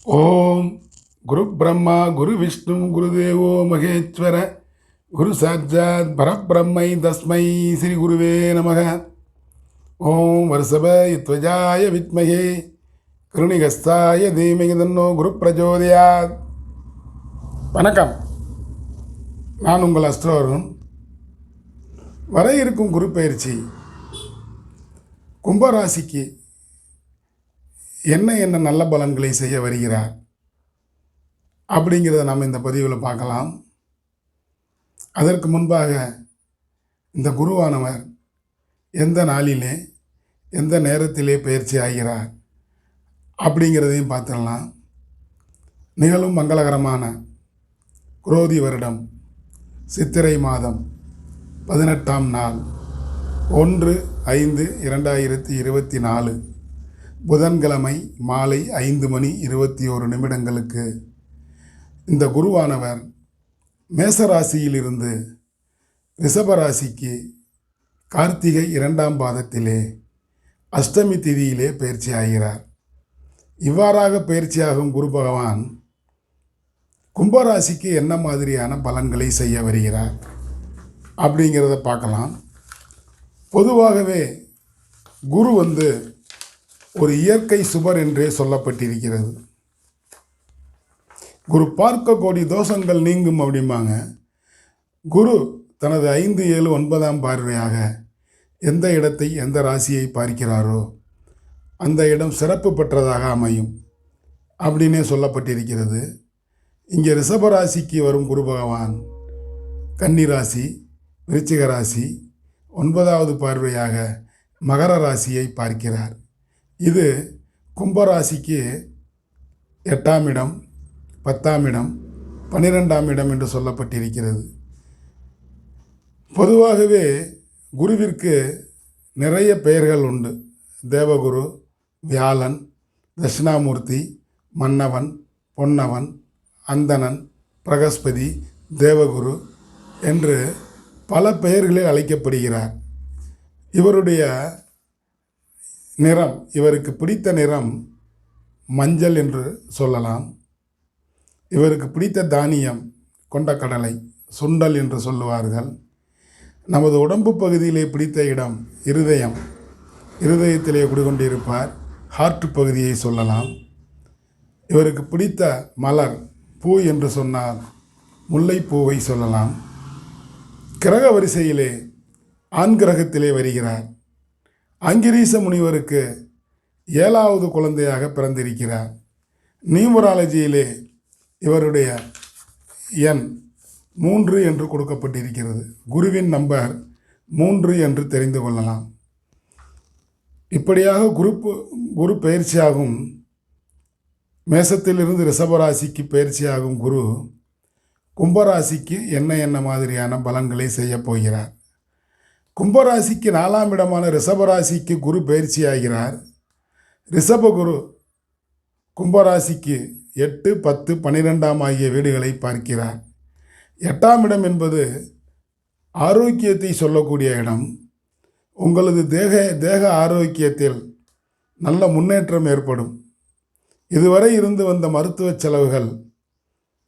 ஓம் குரு பிரம்மா குரு விஷ்ணு குருதேவோ மகேஸ்வர குரு சாட்சாத் பரபிரம்மை தஸ்மை ஸ்ரீ குருவே நமக. ஓம் வருஷபத்வஜாய வித்மகே கருணிகஸ்தாய தீமகி தன்னோ குரு பிரச்சோதயாத். வணக்கம், நான் உங்கள் அஸ்ட்ரோவருண். வர இருக்கும் குரு பயிற்சி கும்பராசிக்கு என்ன நல்ல பலன்களை செய்ய வருகிறார் அப்படிங்கிறத நாம் இந்த பதிவில் பார்க்கலாம். அதற்கு முன்பாக இந்த குருவானவர் எந்த நாளிலே எந்த நேரத்திலே பயிற்சி ஆகிறார் அப்படிங்கிறதையும் பார்த்துடலாம். நிகழும் மங்களகரமான குரோதி வருடம் சித்திரை மாதம் 18ஆம் நாள் 1/5/2024 புதன்கிழமை மாலை 5:21 இந்த குருவானவர் மேசராசியிலிருந்து ரிஷபராசிக்கு கார்த்திகை 2ஆம் பாதத்திலே அஷ்டமி திதியிலே பயிற்சி ஆகிறார். இவ்வாறாக பயிற்சியாகும் குரு பகவான் கும்பராசிக்கு என்ன மாதிரியான பலன்களை செய்ய வருகிறார் அப்படிங்கிறத பார்க்கலாம். பொதுவாகவே குரு ஒரு இயற்கை சுபர் என்றே சொல்லப்பட்டிருக்கிறது. குரு பார்க்க கோடி தோஷங்கள் நீங்கும் அப்படிம்பாங்க. குரு தனது 5, 7, 9ஆம் பார்வையாக எந்த இடத்தை எந்த ராசியை பார்க்கிறாரோ அந்த இடம் சிறப்பு பெற்றதாக அமையும் அப்படின்னே சொல்லப்பட்டிருக்கிறது. இங்கே ரிஷபராசிக்கு வரும் குரு பகவான் கன்னி ராசி, விருச்சிக ராசி, 9வது பார்வையாக மகர ராசியை பார்க்கிறார். இது கும்பராசிக்கு 8ஆம் இடம், 10ஆம் இடம், 12ஆம் இடம் என்று சொல்லப்பட்டிருக்கிறது. பொதுவாகவே குருவிற்கு நிறைய பெயர்கள் உண்டு. தேவகுரு, வியாழன், தட்சிணாமூர்த்தி, மன்னவன், பொன்னவன், அந்தணன், பிரகஸ்பதி, தேவகுரு என்று பல பெயர்களில் அழைக்கப்படுகிறார். இவருடைய நிறம், இவருக்கு பிடித்த நிறம் மஞ்சள் என்று சொல்லலாம். இவருக்கு பிடித்த தானியம் கொண்டக்கடலை, சுண்டல் என்று சொல்லுவார்கள். நமது உடம்பு பகுதியிலே பிடித்த இடம் இருதயம், இருதயத்திலே குடிகொண்டிருப்பார். ஹார்ட் பகுதியை சொல்லலாம். இவருக்கு பிடித்த மலர், பூ என்று சொன்னால் முல்லைப்பூவை சொல்லலாம். கிரக வரிசையிலே ஆண் கிரகத்திலே வருகிறார். அங்கிரீச முனிவருக்கு 7வது குழந்தையாக பிறந்திருக்கிறார். நியூமராலஜியிலே இவருடைய எண் 3 என்று கொடுக்கப்பட்டிருக்கிறது. குருவின் நம்பர் 3 என்று தெரிந்து கொள்ளலாம். இப்படியாக குரு பயிற்சியாகும் மேசத்திலிருந்து ரிஷபராசிக்கு பயிற்சியாகும் குரு கும்பராசிக்கு என்ன மாதிரியான பலன்களை செய்ய போகிறார். கும்பராசிக்கு 4ஆம் இடமான ரிஷபராசிக்கு குரு பயிற்சி ஆகிறார். ரிஷபகுரு கும்பராசிக்கு 8, 10, 12ஆம் ஆகிய வீடுகளை பார்க்கிறார். 8ஆம் இடம் என்பது ஆரோக்கியத்தை சொல்லக்கூடிய இடம். உங்களது தேக ஆரோக்கியத்தில் நல்ல முன்னேற்றம் ஏற்படும். இதுவரை இருந்து வந்த மருத்துவ செலவுகள்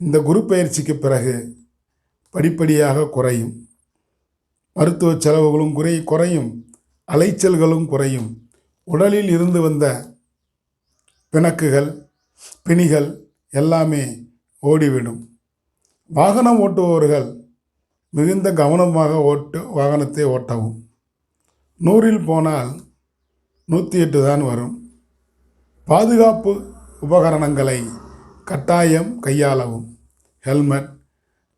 இந்த குரு பயிற்சிக்கு பிறகு படிப்படியாக குறையும். மருத்துவ செலவுகளும் குறையும், அலைச்சல்களும் குறையும். உடலில் இருந்து வந்த பிணக்குகள், பிணிகள் எல்லாமே ஓடிவிடும். வாகனம் ஓட்டுபவர்கள் மிகுந்த கவனமாக வாகனத்தை ஓட்டவும். 100ல் போனால் 108 தான் வரும். பாதுகாப்பு உபகரணங்களை கட்டாயம் கையாளவும். ஹெல்மெட்,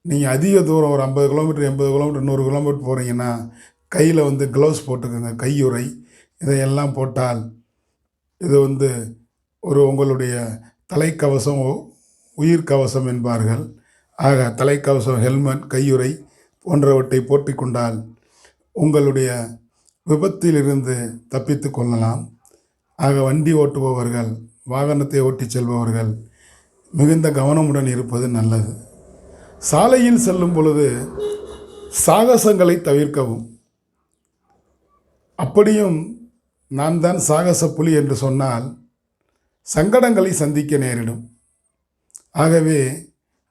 நீங்கள் அதிக தூரம் ஒரு 50 கிலோமீட்டர், 80 கிலோமீட்டர், 100 கிலோமீட்டர் போகிறீங்கன்னா கையில் க்ளவுஸ் போட்டுக்கோங்க. கையுறை இதையெல்லாம் போட்டால் இது உங்களுடைய தலைக்கவசம், உயிர்கவசம் என்பார்கள். ஆக தலைக்கவசம், ஹெல்மெட், கையுறை போன்றவற்றை போட்டிக்கொண்டால் உங்களுடைய விபத்திலிருந்து தப்பித்து கொள்ளலாம். ஆக வண்டி ஓட்டுபவர்கள், வாகனத்தை ஓட்டி செல்பவர்கள் மிகுந்த கவனமுடன் இருப்பது நல்லது. சாலையில் செல்லும் பொழுது சாகசங்களை தவிர்க்கவும். அப்படியும் நான் தான் சாகச புலி என்று சொன்னால் சங்கடங்களை சந்திக்க நேரிடும். ஆகவே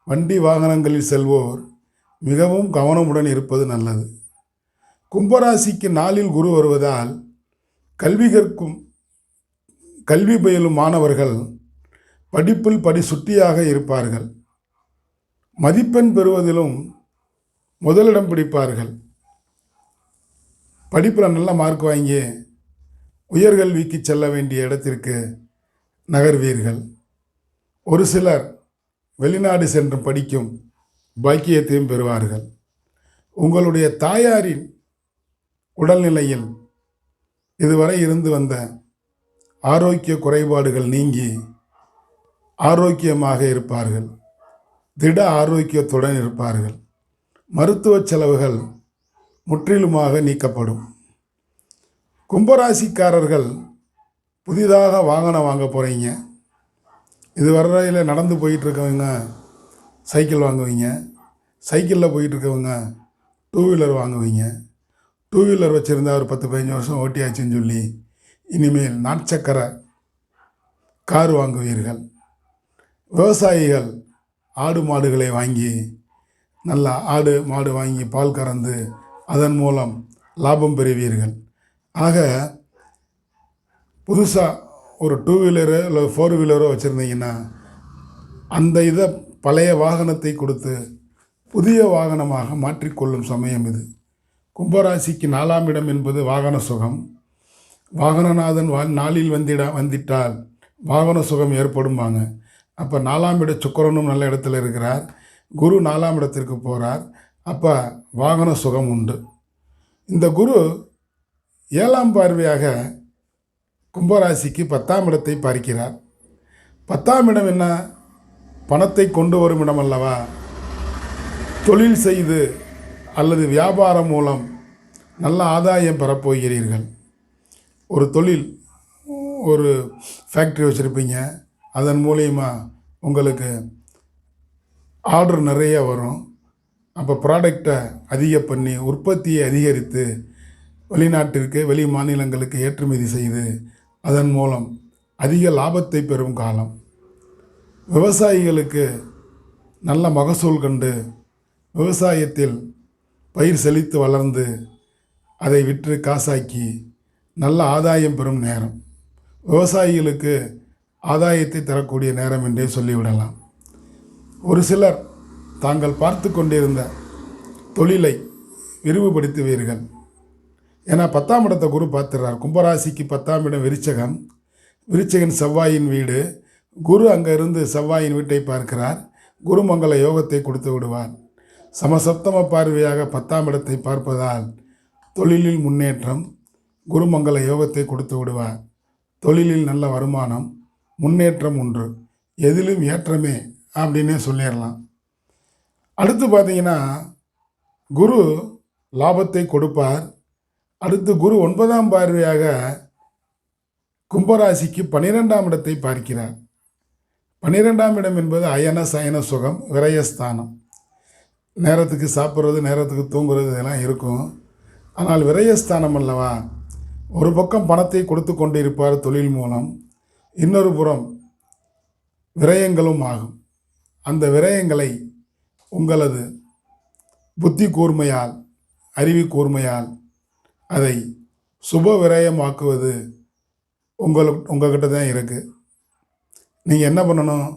வண்டி வாகனங்களில் செல்வோர் மிகவும் கவனமுடன் இருப்பது நல்லது. கும்பராசிக்கு நாளில் குரு வருவதால் கல்வி பயிலும் மாணவர்கள் படிப்பில் சுட்டியாக இருப்பார்கள். மதிப்பெண் பெறுவதிலும் முதலிடம் பிடிப்பார்கள். படிப்பில் நல்ல மார்க் வாங்கி உயர்கல்விக்கு செல்ல வேண்டிய இடத்திற்கு நகர்வீர்கள். ஒரு சிலர் வெளிநாடு சென்று படிக்கும் பாக்கியத்தையும் பெறுவார்கள். உங்களுடைய தாயாரின் உடல்நிலையில் இதுவரை இருந்து வந்த ஆரோக்கிய குறைபாடுகள் நீங்கி ஆரோக்கியமாக இருப்பார்கள். திட ஆரோக்கியத்துடன் இருப்பார்கள். மருத்துவ செலவுகள் முற்றிலுமாக நீக்கப்படும். கும்பராசிக்காரர்கள் புதிதாக வாகனம் வாங்க போகிறீங்க. இதுவரையில் நடந்து போயிட்டுருக்கவங்க சைக்கிள் வாங்குவீங்க. சைக்கிளில் போயிட்டுருக்கவங்க 2 வீலர் வாங்குவீங்க. 2 வீலர் வச்சுருந்தா ஒரு 10-15 வருஷம் ஓட்டியாச்சுன்னு சொல்லி இனிமேல் நாற்சக்கர கார் வாங்குவீர்கள். விவசாயிகள் ஆடு மாடுகளை வாங்கி நல்லா ஆடு மாடு வாங்கி பால் கறந்து அதன் மூலம் லாபம் பெறுவீர்கள். ஆக புதுசாக ஒரு 2 வீலரோ இல்லை 4 வீலரோ வச்சுருந்தீங்கன்னா அந்த இதை பழைய வாகனத்தை கொடுத்து புதிய வாகனமாக மாற்றிக்கொள்ளும் சமயம் இது. கும்பராசிக்கு 4ஆம் இடம் என்பது வாகன சுகம். வாகனநாதன் நாளில் வந்திட்டால் வாகன சுகம் ஏற்படும்பாங்க. அப்போ 4ஆம் இட சுக்கிரனும் நல்ல இடத்துல இருக்கிறார். குரு 4ஆம் இடத்திற்கு போகிறார். அப்போ வாகன சுகம் உண்டு. இந்த குரு 7ஆம் பார்வையாக கும்பராசிக்கு 10ஆம் இடத்தை பார்க்கிறார். 10ஆம் இடம் என்ன? பணத்தை கொண்டு வரும் இடம் அல்லவா? தொழில் செய்து அல்லது வியாபாரம் மூலம் நல்ல ஆதாயம் பெறப்போகிறீர்கள். ஒரு தொழில், ஒரு ஃபேக்ட்ரி வச்சுருப்பீங்க. அதன் மூலயமா உங்களுக்கு ஆர்டர் நிறைய வரும். அப்போ ப்ராடக்டை அதிக பண்ணி உற்பத்தியை அதிகரித்து வெளிநாட்டிற்கு வெளி மாநிலங்களுக்கு ஏற்றுமதி செய்து அதன் மூலம் அதிக லாபத்தை பெறும் காலம். விவசாயிகளுக்கு நல்ல மகசூல் கண்டு விவசாயத்தில் பயிர் செழித்து வளர்ந்து அதை விற்று காசாக்கி நல்ல ஆதாயம் பெறும் நேரம். விவசாயிகளுக்கு ஆதாயத்தை தரக்கூடிய நேரம் என்றே சொல்லிவிடலாம். ஒரு சிலர் தாங்கள் பார்த்து கொண்டிருந்த தொழிலை விரிவுபடுத்துவீர்கள். ஏன்னா 10ஆம் இடத்தை குரு பார்த்துறார். கும்பராசிக்கு 10ஆம் இடம் விருச்சகம். விருச்சகன் செவ்வாயின் வீடு. குரு அங்கே இருந்து செவ்வாயின் வீட்டை பார்க்கிறார். குருமங்கள யோகத்தை கொடுத்து விடுவார். சமசப்தம பார்வையாக 10ஆம் இடத்தை பார்ப்பதால் தொழிலில் முன்னேற்றம், குருமங்கள யோகத்தை கொடுத்து விடுவார். தொழிலில் நல்ல வருமானம், முன்னேற்றம் உண்டு. எதிலும் ஏற்றமே அப்படின்னே சொல்லிடலாம். அடுத்து பார்த்தீங்கன்னா குரு லாபத்தை கொடுப்பார். அடுத்து குரு 9ஆம் பார்வையாக கும்பராசிக்கு 12ஆம் இடத்தை பார்க்கிறார். 12ஆம் இடம் என்பது அயன சயன சுகம், விரயஸ்தானம். நேரத்துக்கு சாப்பிட்றது, நேரத்துக்கு தூங்குறது இதெல்லாம் இருக்கும். ஆனால் விரயஸ்தானம் அல்லவா? ஒரு பக்கம் பணத்தை கொடுத்து கொண்டு இருப்பார் தொழில் மூலம், இன்னொரு புறம் விரயங்களும் ஆகும். அந்த விரயங்களை உங்களது புத்தி கூர்மையால், அறிவு கூர்மையால் அதை சுப விரயமாக்குவது உங்கள்கிட்ட தான் இருக்குது. நீங்கள் என்ன பண்ணணும்?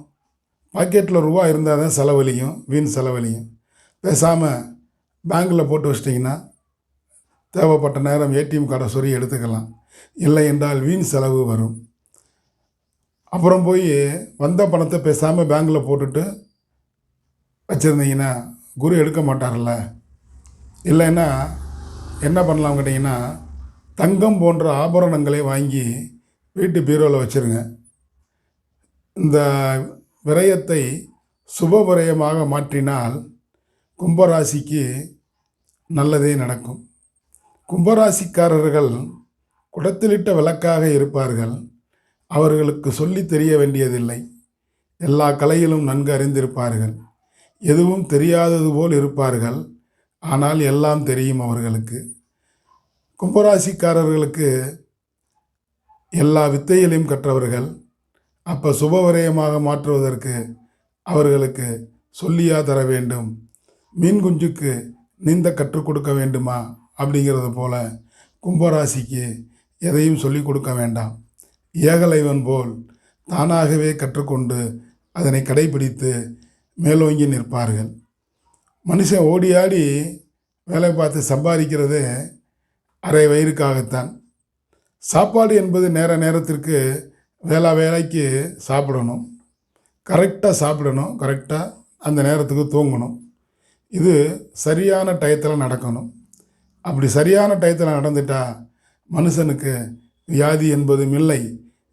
பாக்கெட்டில் ரூபா இருந்தால் தான் செலவழியும், வீண் செலவழியும். பேசாமல் பேங்கில் போட்டு வச்சிட்டிங்கன்னா தேவைப்பட்ட நேரம் ஏடிஎம் கார்டை சொறி எடுத்துக்கலாம். இல்லை என்றால் வீண் செலவு வரும். அப்புறம் போய் வந்த பணத்தை பேசாமல் பேங்கில் போட்டுட்டு வச்சுருந்தீங்கன்னா குரு எடுக்க மாட்டார்ல. இல்லைன்னா என்ன பண்ணலாம் கேட்டிங்கன்னா, தங்கம் போன்ற ஆபரணங்களை வாங்கி வீட்டு பீரோவில் வச்சுருங்க. இந்த விரயத்தை சுப விரயமாக மாற்றினால் கும்பராசிக்கு நல்லதே நடக்கும். கும்பராசிக்காரர்கள் குடத்திலிட்ட விளக்காக இருப்பார்கள். அவர்களுக்கு சொல்லி தெரிய வேண்டியதில்லை. எல்லா கலையிலும் நன்கு அறிந்திருப்பார்கள். எதுவும் தெரியாதது போல் இருப்பார்கள். ஆனால் எல்லாம் தெரியும் அவர்களுக்கு. கும்பராசிக்காரர்களுக்கு எல்லா வித்தைகளையும் கற்றவர்கள். அப்போ சுபவிரயமாக மாற்றுவதற்கு அவர்களுக்கு சொல்லியா தர வேண்டும்? மீன் குஞ்சுக்கு நீந்த கற்றுக் கொடுக்க வேண்டுமா? அப்படிங்கிறது போல கும்பராசிக்கு எதையும் சொல்லிக் கொடுக்க வேண்டாம். ஏகலைவன் போல் தானாகவே கற்றுக்கொண்டு அதனை கடைபிடித்து மேலோங்கி நிற்பார்கள். மனுஷன் ஓடி ஆடி வேலை பார்த்து சம்பாதிக்கிறதே அரை வயிறுக்காகத்தான். சாப்பாடு என்பது நேரத்திற்கு வேலைக்கு சாப்பிடணும், கரெக்டாக சாப்பிடணும், கரெக்டாக அந்த நேரத்துக்கு தூங்கணும். இது சரியான டயத்தில் நடக்கணும். அப்படி சரியான டயத்தில் நடந்துட்டால் மனுஷனுக்கு வியாதி என்பதும் இல்லை,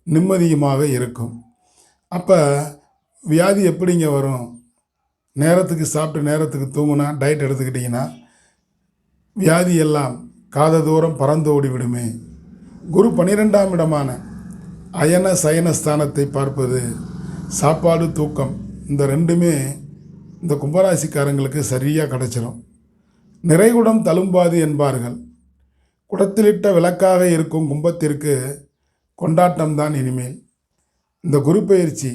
நிம்மதியுமாக இருக்கும். அப்போ வியாதி எப்படிங்க வரும்? நேரத்துக்கு சாப்பிட்டு நேரத்துக்கு தூங்குனா, டயட் எடுத்துக்கிட்டிங்கன்னா வியாதி எல்லாம் காத தூரம் பறந்து ஓடிவிடுமே. குரு 12ஆம் இடமான அயன சயன ஸ்தானத்தை பார்ப்பது, சாப்பாடு தூக்கம், இந்த ரெண்டுமே இந்த கும்பராசிக்காரங்களுக்கு சரியாக கிடச்சிரும். நிறைகுடம் தழும்பாது என்பார்கள். குடத்திலிட்ட விளக்காக இருக்கும் கும்பத்திற்கு கொண்டாட்டம்தான் இனிமேல். இந்த குரு பெயர்ச்சி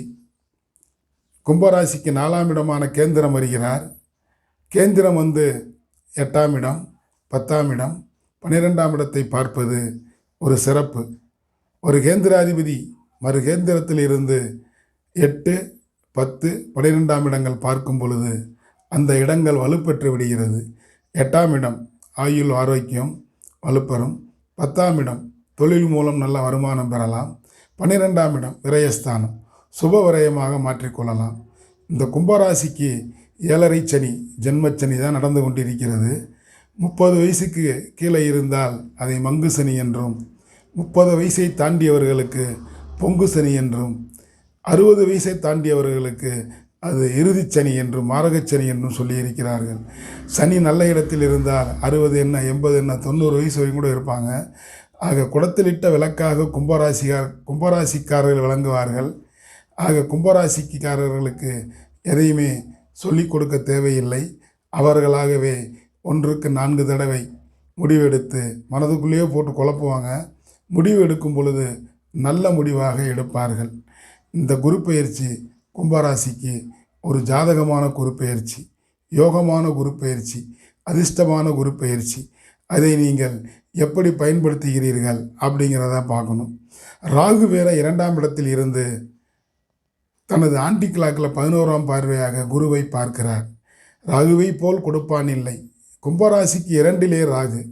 கும்பராசிக்கு 4ஆம் இடமான கேந்திரம் வருகிறார். கேந்திரம் 8ஆம் இடம், 10ஆம் இடம், 12ஆம் இடத்தை பார்ப்பது ஒரு சிறப்பு. ஒரு கேந்திராதிபதி மறு கேந்திரத்தில் இருந்து 8, 10, 12ஆம் இடங்கள் பார்க்கும் பொழுது அந்த இடங்கள் வலுப்பெற்று விடுகிறது. 8ஆம் இடம் ஆயுள் ஆரோக்கியம் வலுப்பெறும். 10ஆம் இடம் தொழில் மூலம் நல்ல வருமானம் பெறலாம். 12ஆம் இடம் விரயஸ்தானம், சுப விரயமாக மாற்றிக்கொள்ளலாம். இந்த கும்பராசிக்கு 7.5 சனி, ஜென்மச்சனி தான் நடந்து கொண்டிருக்கிறது. 30 வயசுக்கு கீழே இருந்தால் அதை மங்கு சனி என்றும், 30 வயசை தாண்டியவர்களுக்கு பொங்கு சனி என்றும், 60 வயசை தாண்டியவர்களுக்கு அது இறுதிச் சனி என்றும் மாரகச்சனி என்றும் சொல்லியிருக்கிறார்கள். சனி நல்ல இடத்தில் இருந்தால் 60 என்ன, 80 என்ன, 90 வயசு வரைக்கும் கூட இருப்பாங்க. ஆக குடத்திலிட்ட விளக்காக கும்பராசிக்காரர்கள் விளங்குவார்கள். ஆக கும்பராசிக்காரர்களுக்கு எதையுமே சொல்லிக் கொடுக்க தேவையில்லை. அவர்களாகவே 1க்கு 4 தடவை முடிவெடுத்து மனதுக்குள்ளேயே போட்டு குழப்புவாங்க. முடிவு எடுக்கும் பொழுது நல்ல முடிவாக எடுப்பார்கள். இந்த குரு பெயர்ச்சி கும்பராசிக்கு ஒரு ஜாதகமான குரு பெயர்ச்சி, யோகமான குரு பெயர்ச்சி, அதிர்ஷ்டமான குரு பெயர்ச்சி. அதை நீங்கள் எப்படி பயன்படுத்துகிறீர்கள் அப்படிங்கிறத பார்க்கணும். ராகு வேற 2ஆம் இடத்தில் இருந்து தனது ஆன்டி கிளாக்கில் 11ஆம் பார்வையாக குருவை பார்க்கிறார். ராகுவை போல் கொடுப்பான் இல்லை. கும்பராசிக்கு 2லே ராகு.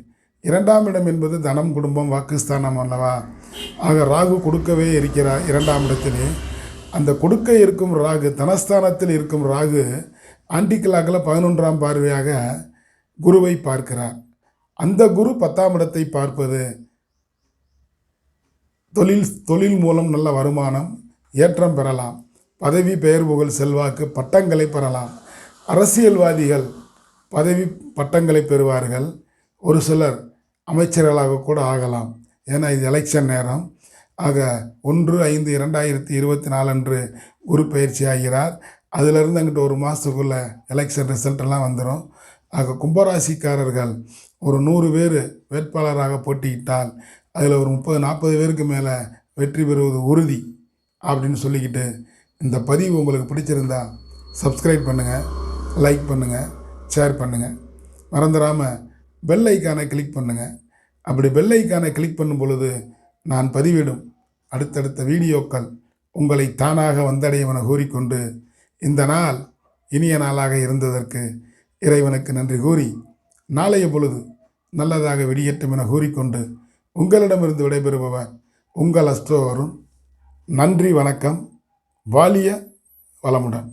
2ஆம் இடம் என்பது தனம், குடும்பம், வாக்குஸ்தானம் அல்லவா? ஆக ராகு கொடுக்கவே இருக்கிறார் 2ஆம் இடத்திலே. அந்த கொடுக்க இருக்கும் ராகு, தனஸ்தானத்தில் இருக்கும் ராகு ஆன்டி கிளாக்கில் 11ஆம் பார்வையாக குருவை பார்க்கிறார். அந்த குரு 10ஆம் இடத்தை பார்ப்பது தொழில் மூலம் நல்ல வருமானம், ஏற்றம் பெறலாம். பதவி, பெயர், புகழ், செல்வாக்கு, பட்டங்களை பெறலாம். அரசியல்வாதிகள் பதவி பட்டங்களை பெறுவார்கள். ஒரு சிலர் அமைச்சர்களாக கூட ஆகலாம். ஏன்னா இது எலெக்ஷன் நேரம். ஆக 1/5/2024 அன்று குரு பயிற்சி ஆகிறார். அதிலிருந்து அங்கிட்டு ஒரு மாதத்துக்குள்ளே எலெக்ஷன் ரிசல்ட் எல்லாம் வந்துடும். ஆக கும்பராசிக்காரர்கள் ஒரு 100 பேர் வேட்பாளராக போட்டியிட்டால் அதில் ஒரு 30-40 பேருக்கு மேலே வெற்றி பெறுவது உறுதி அப்படின்னு சொல்லிக்கிட்டு, இந்த பதிவு உங்களுக்கு பிடிச்சிருந்தா சப்ஸ்கிரைப் பண்ணுங்கள், லைக் பண்ணுங்கள், ஷேர் பண்ணுங்கள். மறந்துடாமல் பெல் ஐக்கானை கிளிக் பண்ணுங்கள். அப்படி பெல் ஐக்கானை கிளிக் பண்ணும் பொழுது நான் பதிவிடும் அடுத்தடுத்த வீடியோக்கள் உங்களை தானாக வந்தடையும் என கூறிக்கொண்டு, இந்த நாள் இனிய நாளாக இருந்ததற்கு இறைவனுக்கு நன்றி கூறி, நாளைய பொழுது நல்லதாக விடியட்டும் என கூறிக்கொண்டு உங்களிடமிருந்து விடைபெறுபவர் உங்கள் அஸ்ட்ரோ அருண். நன்றி, வணக்கம். வாழிய வளமுடன்.